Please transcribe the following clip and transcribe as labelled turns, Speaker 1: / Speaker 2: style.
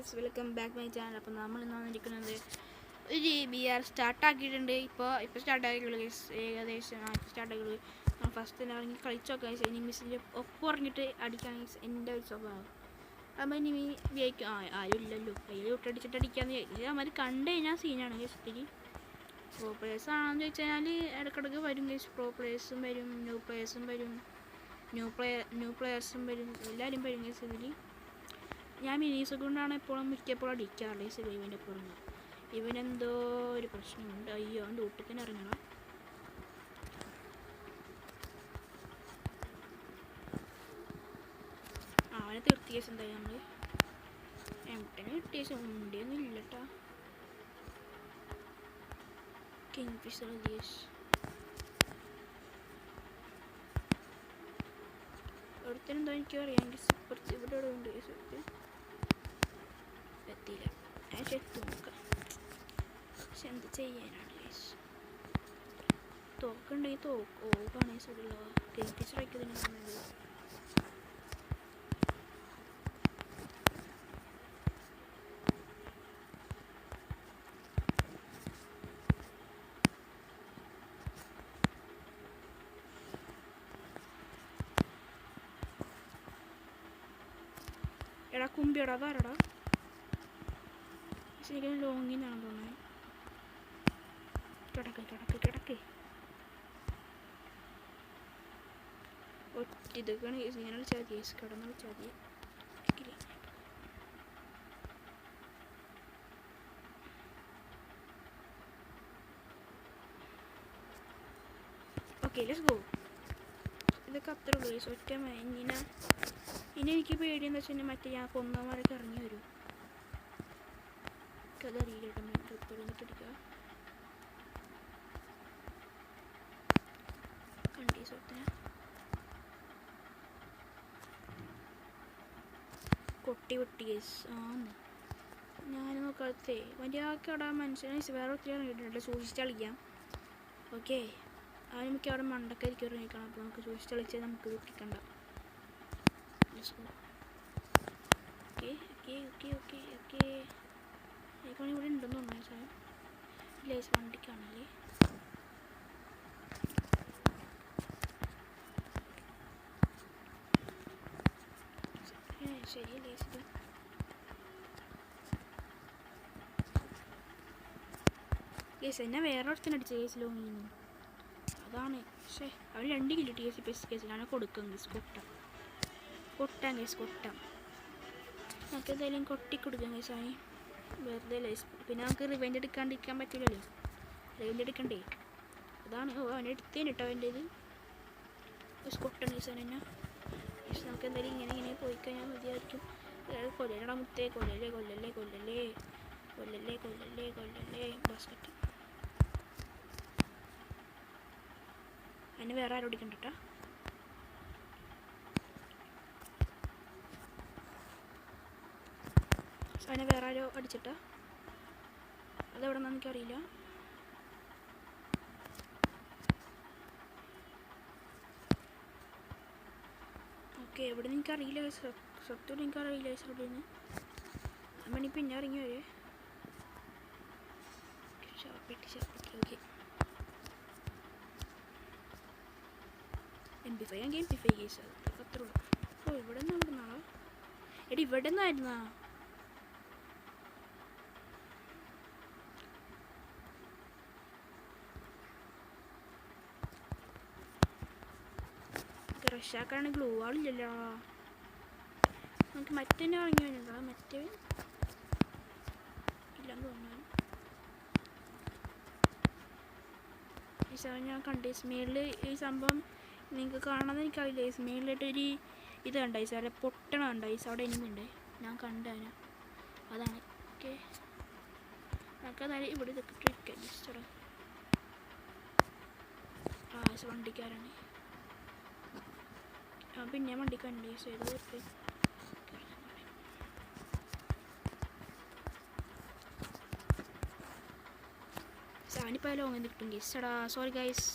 Speaker 1: Guys, welcome back my channel. അപ്പോൾ നമ്മൾ ഇന്ന് വന്നിരിക്കുന്നത് ഒരു BR സ്റ്റാർട്ടാക്കിയിട്ടുണ്ട്. ഇപ്പോൾ സ്റ്റാർട്ടാക്കിയുള്ളൂ ഗൈസ്, ഏകദേശം സ്റ്റാർട്ടാക്കിയുള്ളൂ. നമ്മൾ ഫസ്റ്റ് തന്നെ ഇറങ്ങി കളിച്ചോക്കാം ഗൈസ്. എനിമീസിൻ്റെ ഒപ്പം ഇറങ്ങിയിട്ട് അടിക്കാൻ ഗൈസ് എൻ്റെ ഒരു സ്വഭാവം. അപ്പോൾ എനിമി വിചാരിക്കും ആരും ഇല്ലല്ലോ, കയ്യിൽ വിട്ടടിച്ചിട്ട് അടിക്കാമെന്ന് ചോദിച്ചാൽ അവന്മാർ കണ്ടു കഴിഞ്ഞാൽ സീനാണ് ഗൈസ്. ഒത്തിരി പ്രോ പ്ലേയേഴ്സ് ആണെന്ന് ചോദിച്ചു കഴിഞ്ഞാൽ ഇടയ്ക്കിടയ്ക്ക് വരും ഗൈസ്. പ്രോ പ്ലേയേഴ്സും വരും, ന്യൂ പ്ലേയേഴ്സും വരും, ന്യൂ പ്ലേയേഴ്സും വരും, എല്ലാവരും വരും ഗൈസ്. ഇതിൽ ഞാൻ മിനീസ് കൊണ്ടാണ് എപ്പോഴും മിക്കപ്പോഴും അടിക്കാറുള്ളത് ഈ സിലീവിൻ്റെ പുറമെ. ഇവനെന്തോ ഒരു പ്രശ്നമുണ്ട്. അയ്യോ, അവൻ്റെ വീട്ടിൽ ഇറങ്ങണം. അവനെ തീർത്തി കേസ് എന്തായാലും നമ്മൾ എംടന് കിട്ടിയ ഉണ്ടിയൊന്നും ഇല്ല കേട്ടോ. കിങ് ഫിഷർ കേസ് ഒരുത്തനെന്തോ എനിക്ക് അറിയാമെങ്കിൽ ഇപ്പുറത്ത് ഇവിടെ ഉണ്ട് കേസ്. എത്തിയില്ല, ഞാൻ ചെത്തു നോക്കാം. പക്ഷെ എന്ത് ചെയ്യാനാണ് കേസ്. തോക്കുണ്ടെങ്കിൽ തോക്കാണ് സുഖമുള്ള കിങ് സ്ട്രൈക്കതിന് പറഞ്ഞത്. എടാ കുമ്പിയടാ, അതാരടാ? ശരിക്കും ലോങ്ങിന്നാണ് തോന്നുന്നത്. കിടക്ക് ഒറ്റ ഇതൊക്കെയാണ് ഇങ്ങനെ വിളിച്ചാൽ മതി. കിടന്ന് വിളിച്ചാൽ മതി. Okay, let's go. ഇതൊക്കെ അത്ര ഉള്ളൂ ഗൈസ്. ഒറ്റ ഇനി എനിക്ക് പേടിയെന്ന് വെച്ചാൽ മറ്റേ ഞാൻ കൊന്നമാരൊക്കെ ഇറങ്ങി വരും. അതറിയില്ല അടിക്കുക കണ്ടി സ്വത്തിന് കൊട്ടി വെട്ടി ഗൈസ്. ആന്ന് ഞാൻ നോക്കാത്തേ മര്യാദക്ക് അവിടെ മനുഷ്യനെ വേറെ ഒത്തിരി ഇറങ്ങിയിട്ടുണ്ട്. സൂക്ഷിച്ച് കളിക്കാം. ഓക്കെ, അവന് മിക്ക അവിടെ മണ്ടക്കായിരിക്കും ഇറങ്ങിക്കണം. അപ്പോൾ നമുക്ക് സൂക്ഷിച്ച് കളിച്ചാൽ നമുക്ക് കിട്ടിക്കണ്ട. ഓക്കെ ഇവിടെ ഉണ്ടെന്ന് തോന്നുന്നു സാർ. ലേസ് വണ്ടിക്കാണല്ലേ. ശരി, ലേസ് കേസ് എന്നെ വേറെ ഒരുത്തനടിച്ച കേസ് ലോങ്ങിന്ന്. അതാണ് പക്ഷേ അവൻ 2 കിലോ TS കേസിലാണ് കൊടുക്കും കേസ്. കൊട്ടാം കേസ് കൊട്ടാം. നമുക്ക് എന്തായാലും കൊട്ടി കൊടുക്കാം കേസ്. അവന് വെറുതെ ലൈസ്. പിന്നെ നമുക്ക് റിവെഞ്ച് എടുക്കാണ്ടിരിക്കാൻ പറ്റില്ലല്ലോ. റിവെഞ്ച് എടുക്കണ്ടേ, അതാണ്. അവനെ എടുത്തേന് കേട്ടോ അവൻ്റെ ഇത് കൊട്ടണം കേസ്. അവൻ തന്നെ കേസ്. നമുക്ക് എന്തായാലും ഇങ്ങനെ പോയി കഴിഞ്ഞാൽ മതിയായിരിക്കും. കൊല്ലടാ മുത്തേ, കൊല്ലല്ലേ ബാസ്കറ്റ്. അതിന് വേറെ ആരും ഓടിക്കണ്ട കേട്ടോ. അവനെ വേറെ ആരോ അടിച്ചിട്ടാ. അതെവിടെ നിന്നാന്ന് എനിക്കറിയില്ല. ഓക്കെ, എവിടെ നിന്ന് എനിക്കറിയില്ല. സത്യം എനിക്കറിയില്ല എവിടെ നിന്ന്. അവനി പിന്നെ ഇറങ്ങി വരെ. ഓക്കെ, MP5 ആണെങ്കിൽ MP5 കേസ്. അതൊക്കെ അത്ര ഉള്ളൂ. ഓ, ഇവിടെ നിന്ന് ഇവിടുന്നാണോ? എടി ഇവിടെ നിന്നായിരുന്നാ? റഷാക്കാണെങ്കിൽ ഗ്ലൂ ആളില്ലല്ലോ. നമുക്ക് മറ്റേ ഇറങ്ങി വരുന്നുണ്ടോ? മറ്റേ ഇല്ലെന്ന് തോന്നുന്നു. ഈ സമയം ഞാൻ കണ്ടേ സ്മേളിൽ ഈ സംഭവം നിങ്ങൾക്ക് കാണാമെന്ന് എനിക്കറിയില്ല. സ്മേളിലായിട്ടൊരു ഇത് കണ്ടായി സാർ, പൊട്ടണ കണ്ടായി. അവിടെ എനിമുണ്ട്, ഞാൻ കണ്ടതിന്. അതാണ്. ഓക്കെ, നമുക്കതായത് ഇവിടെ ഇതൊക്കെ ട്രിക്കാൻ ജസ്റ്റ്. വണ്ടിക്കാരാണ്. പിന്നെ വണ്ടിക്ക് വണ്ടി ചെയ്ത് കൊടുത്ത് സാനിപ്പോൾ ലോങ്ങിൽ കിട്ടും ഗൈസ്. Sorry guys.